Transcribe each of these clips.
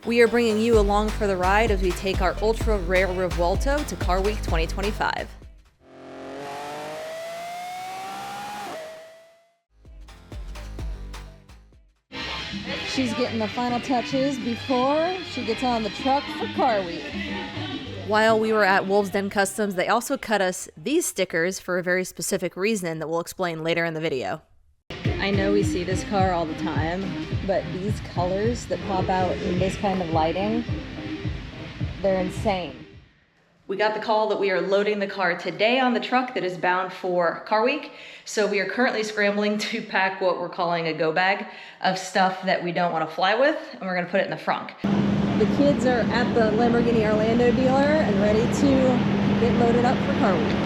We are bringing you along for the ride as we take our ultra rare Revuelto to Car Week 2025. She's getting the final touches before she gets on the truck for Car Week. While we were at Wolves Den Customs, they also cut us these stickers for a very specific reason that we'll explain later in the video. I know we see this car all the time, but these colors that pop out in this kind of lighting, they're insane. We got the call that we are loading the car today on the truck that is bound for Car Week. So we are currently scrambling to pack what we're calling a go bag of stuff that we don't want to fly with, and we're gonna put it in the front. The kids are at the Lamborghini Orlando dealer and ready to get loaded up for Car Week.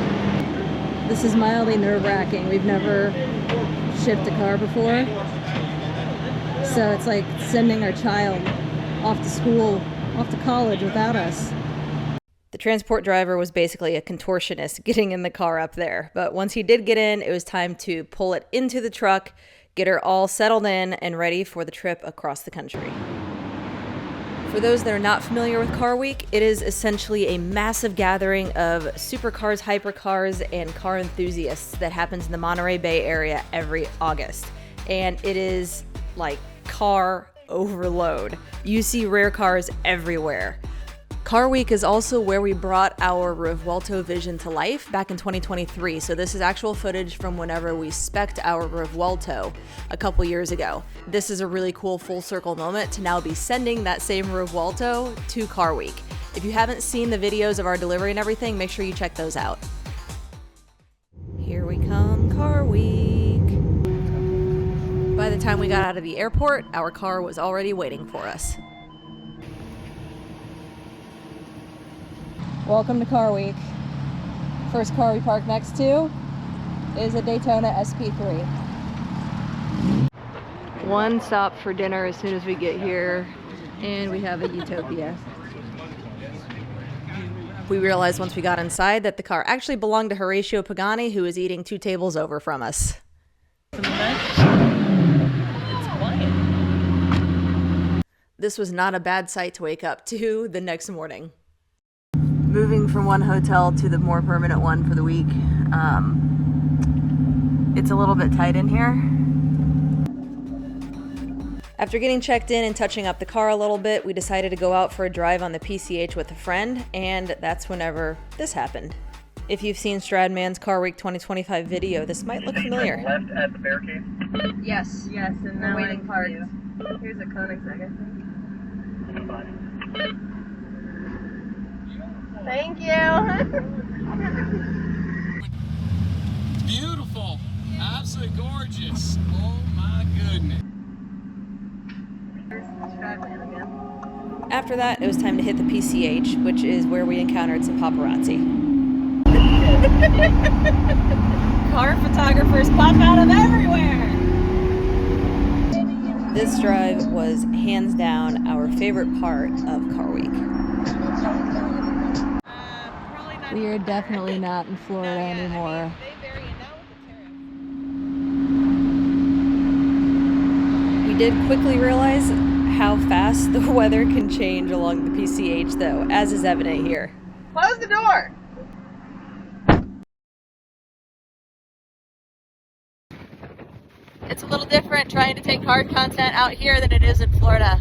This is mildly nerve-wracking. We've never shipped a car before. So it's like sending our child off to school, off to college without us. The transport driver was basically a contortionist getting in the car up there. But once he did get in, it was time to pull it into the truck, get her all settled in and ready for the trip across the country. For those that are not familiar with Car Week, it is essentially a massive gathering of supercars, hypercars, and car enthusiasts that happens in the Monterey Bay area every August. And it is like car overload. You see rare cars everywhere. Car Week is also where we brought our Revuelto vision to life back in 2023. So this is actual footage from whenever we spec'd our Revuelto a couple years ago. This is a really cool full circle moment to now be sending that same Revuelto to Car Week. If you haven't seen the videos of our delivery and everything, make sure you check those out. Here we come, Car Week. By the time we got out of the airport, our car was already waiting for us. Welcome to Car Week. First car we park next to is a Daytona SP3. One stop for dinner as soon as we get here, and we have a Utopia. We realized once we got inside that the car actually belonged to Horatio Pagani, who was eating 2 tables over from us. It's quiet. This was not a bad sight to wake up to the next morning. Moving from one hotel to the more permanent one for the week. It's a little bit tight in here. After getting checked in and touching up the car a little bit, we decided to go out for a drive on the PCH with a friend, and that's whenever this happened. If you've seen Stradman's Car Week 2025 video, this might look familiar. Left at the barricade? Yes. Yes, and now waiting for you. Here's a Koenigsegg, I think. Thank you. Beautiful. Absolutely gorgeous. Oh my goodness. There's Stradman again. After that, it was time to hit the PCH, which is where we encountered some paparazzi. Car photographers pop out of everywhere! This drive was hands down our favorite part of Car Week. We are definitely not in Florida anymore. We did quickly realize how fast the weather can change along the PCH, though, as is evident here. Close the door! It's a little different trying to take hard content out here than it is in Florida.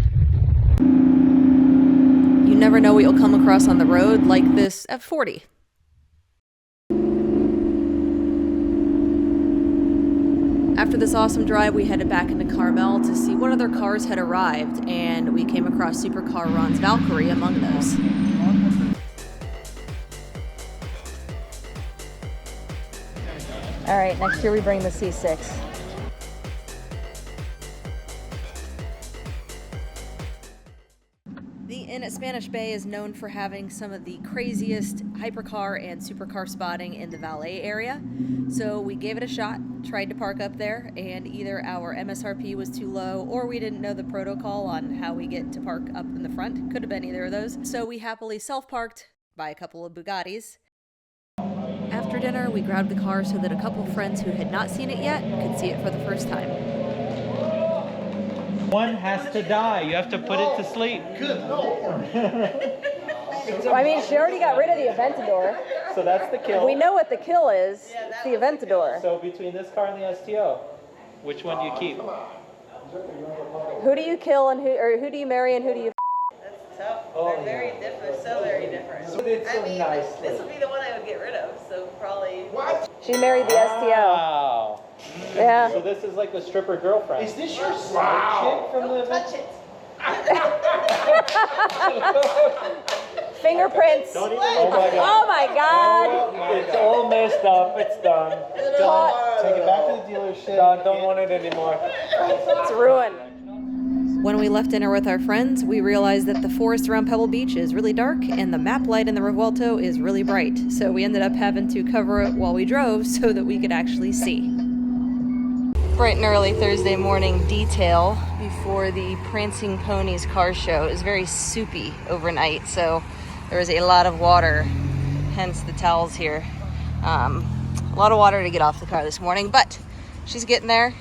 You never know what you'll come across on the road, like this F40. After this awesome drive, we headed back into Carmel to see what other cars had arrived, and we came across Supercar Ron's Valkyrie among those. All right, next year we bring the C6. The Inn at Spanish Bay is known for having some of the craziest hypercar and supercar spotting in the Valet area. So we gave it a shot, tried to park up there, and either our MSRP was too low or we didn't know the protocol on how we get to park up in the front. Could have been either of those. So we happily self-parked by a couple of Bugattis. After dinner, we grabbed the car so that a couple friends who had not seen it yet could see it for the first time. One has to die. You have to put it to sleep. I mean, she already got rid of the Aventador. So that's the kill. We know what the kill is. It's the Aventador. So between this car and the STO, which one do you keep? Who do you kill and who do you marry and who do you? That's tough. They're very different. So very different. I mean, this would be the one I would get rid of. So probably. She married the STO. Wow. Yeah. So this is like the stripper girlfriend. Is this your side chick from the Touch it. Fingerprints. Oh my God. Oh my God. It's all messed up. It's done. Take it back to the dealership. Done. Don't want it anymore. It's ruined. When we left dinner with our friends, we realized that the forest around Pebble Beach is really dark and the map light in the Revuelto is really bright. So we ended up having to cover it while we drove so that we could actually see. Bright and early Thursday morning detail before the Prancing Ponies car show. It was very soupy overnight, so there was a lot of water, hence the towels here. A lot of water to get off the car this morning, but she's getting there.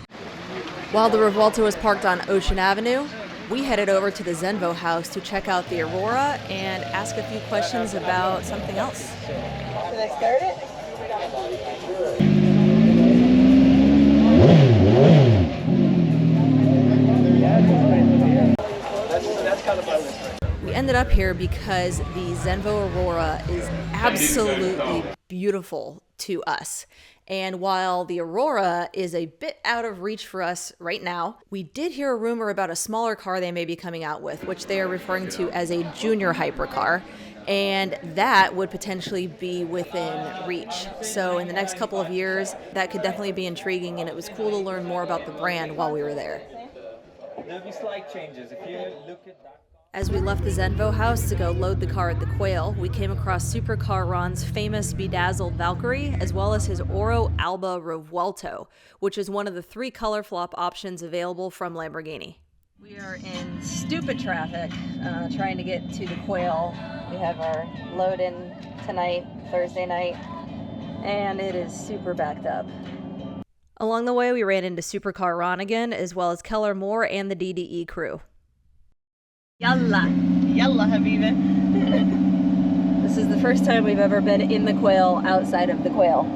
While the Revuelto was parked on Ocean Avenue, we headed over to the Zenvo house to check out the Aurora and ask a few questions about something else. Should I start it? We ended up here because the Zenvo Aurora is absolutely beautiful to us. And while the Aurora is a bit out of reach for us right now, we did hear a rumor about a smaller car they may be coming out with, which they are referring to as a junior hypercar. And that would potentially be within reach. So in the next couple of years, that could definitely be intriguing, and it was cool to learn more about the brand while we were there. There'll be slight changes. If you look at that. As we left the Zenvo house to go load the car at the Quail, we came across Supercar Ron's famous bedazzled Valkyrie, as well as his Oro Alba Revuelto, which is one of the 3 color flop options available from Lamborghini. We are in stupid traffic, trying to get to the Quail. We have our load in tonight, Thursday night, and it is super backed up. Along the way, we ran into Supercar Ron again, as well as Keller Moore and the DDE crew. Yalla! Yalla, Habibi. This is the first time we've ever been in the Quail outside of the Quail.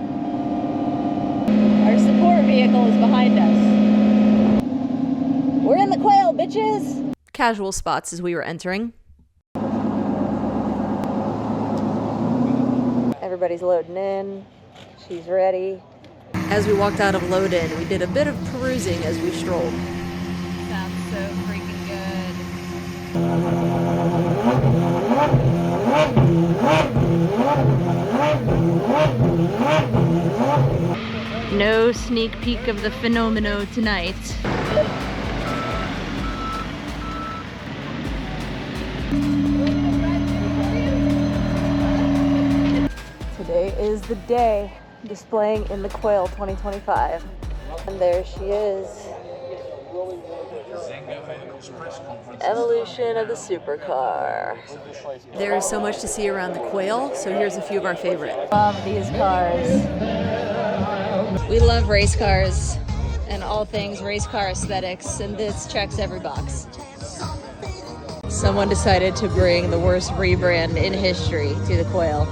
Our support vehicle is behind us. We're in the Quail, bitches! Casual spots as we were entering. Everybody's loading in. She's ready. As we walked out of load-in, we did a bit of perusing as we strolled. Sounds so freaking good. No sneak peek of the Fenomeno tonight. Today is the day, displaying in the Quail 2025. And there she is. Evolution of the supercar. There is so much to see around the Quail, so here's a few of our favorites. Love these cars. We love race cars and all things race car aesthetics, and this checks every box. Someone decided to bring the worst rebrand in history to the Quail.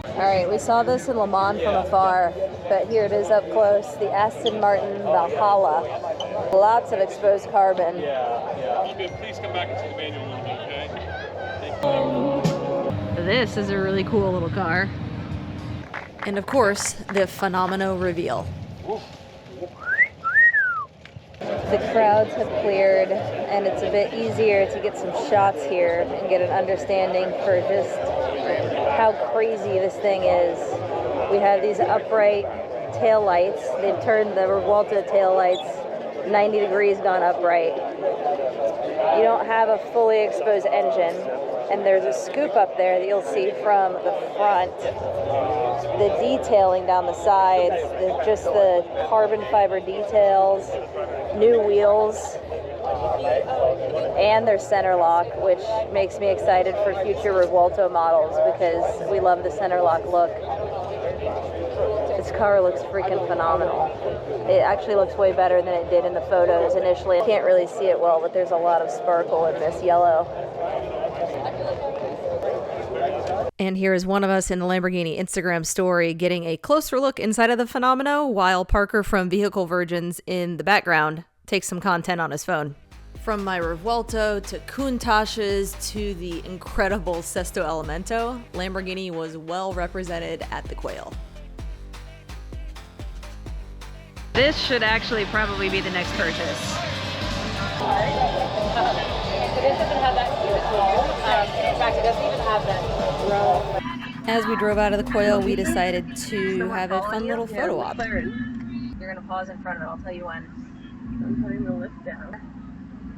Alright, we saw this in Le Mans from afar, but here it is up close, the Aston Martin Valhalla. Lots of exposed carbon. Please come back into the manual a little bit, okay? This is a really cool little car. And of course, the Fenomeno reveal. The crowds have cleared, and it's a bit easier to get some shots here and get an understanding for just how crazy this thing is. We have these upright tail lights. They've turned the Revuelto tail lights 90 degrees gone upright. You don't have a fully exposed engine, and there's a scoop up there that you'll see from the front. The detailing down the sides, just the carbon fiber details, new wheels, and their center lock, which makes me excited for future Revuelto models because we love the center lock look. It's car looks freaking phenomenal. It actually looks way better than it did in the photos initially. I can't really see it well, but there's a lot of sparkle in this yellow. And here is one of us in the Lamborghini Instagram story getting a closer look inside of the Fenomeno while Parker from Vehicle Virgins in the background takes some content on his phone. From my Revuelto to Countach's to the incredible Sesto Elemento, Lamborghini was well represented at the Quail. This should actually probably be the next purchase. This doesn't have that cute at all. In fact, it doesn't even have that row. As we drove out of the Quail, we decided to have a fun little photo op. You're going to pause in front of it. I'll tell you when. I'm putting the lift down.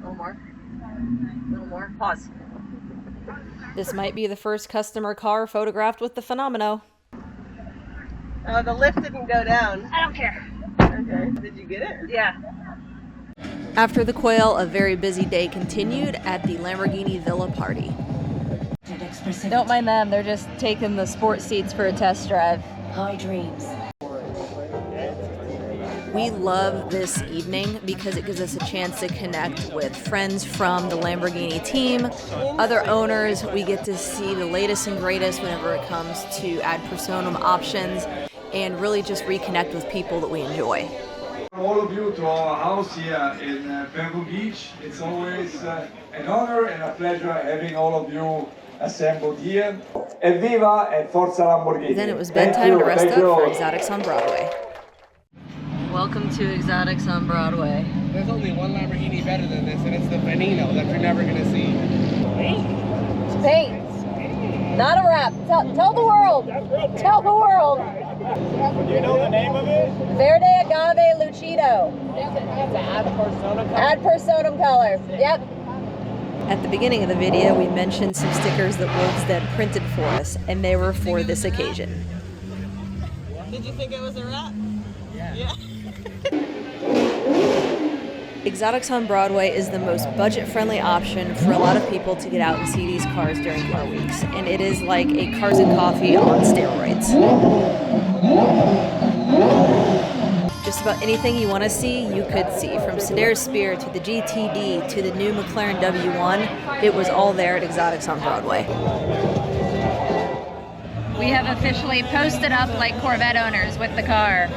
A little more. A little more. Pause. This might be the first customer car photographed with the Fenomeno. Oh, the lift didn't go down. I don't care. Okay. Did you get it? Yeah. After the Quail, a very busy day continued at the Lamborghini Villa party. Don't mind them, they're just taking the sport seats for a test drive. High dreams. We love this evening because it gives us a chance to connect with friends from the Lamborghini team, other owners. We get to see the latest and greatest whenever it comes to ad personam options and really just reconnect with people that we enjoy. All of you to our house here in Pebble Beach. It's always an honor and a pleasure having all of you assembled here. Evviva and Forza Lamborghini. Then it was bedtime to rest up for Exotics on Broadway. Welcome to Exotics on Broadway. There's only one Lamborghini better than this, and it's the Fenomeno that you're never going to see. Paint. Not a rap. Tell the world. Tell the world. Do you know the name of it? Verde Agave Lucido. Ad personam color. Yep. At the beginning of the video, we mentioned some stickers that Wolves Den printed for us, and they were for this occasion. Did you think it was a rat? Yeah. Exotics on Broadway is the most budget-friendly option for a lot of people to get out and see these cars during car weeks, and it is like a Cars and Coffee on steroids. Just about anything you want to see, you could see. From Sedair's Spear to the GTD to the new McLaren W1, it was all there at Exotics on Broadway. We have officially posted up like Corvette owners with the car.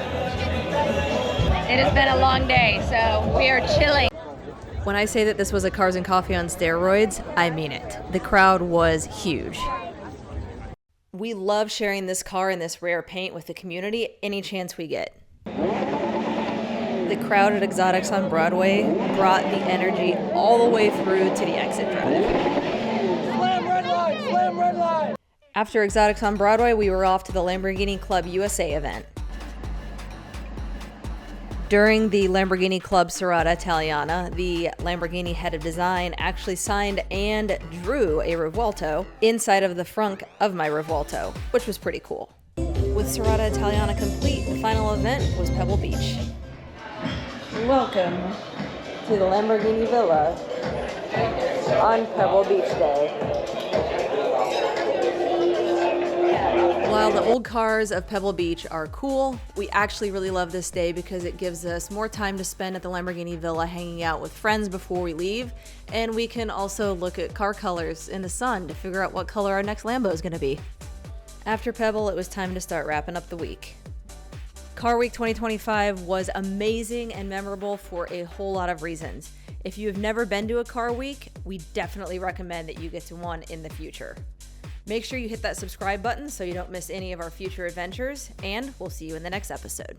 It has been a long day, so we are chilling. When I say that this was a Cars and Coffee on steroids, I mean it. The crowd was huge. We love sharing this car in this rare paint with the community any chance we get. The crowd at Exotics on Broadway brought the energy all the way through to the exit drive. Slam red line! Slam red line! After Exotics on Broadway, we were off to the Lamborghini Club USA event. During the Lamborghini Club Serata Italiana, the Lamborghini head of design actually signed and drew a Revuelto inside of the frunk of my Revuelto, which was pretty cool. With Serata Italiana complete, the final event was Pebble Beach. Welcome to the Lamborghini Villa on Pebble Beach Day. While the old cars of Pebble Beach are cool, we actually really love this day because it gives us more time to spend at the Lamborghini Villa hanging out with friends before we leave, and we can also look at car colors in the sun to figure out what color our next Lambo is going to be. After Pebble, it was time to start wrapping up the week. Car Week 2025 was amazing and memorable for a whole lot of reasons. If you have never been to a Car Week, we definitely recommend that you get to one in the future. Make sure you hit that subscribe button so you don't miss any of our future adventures, and we'll see you in the next episode.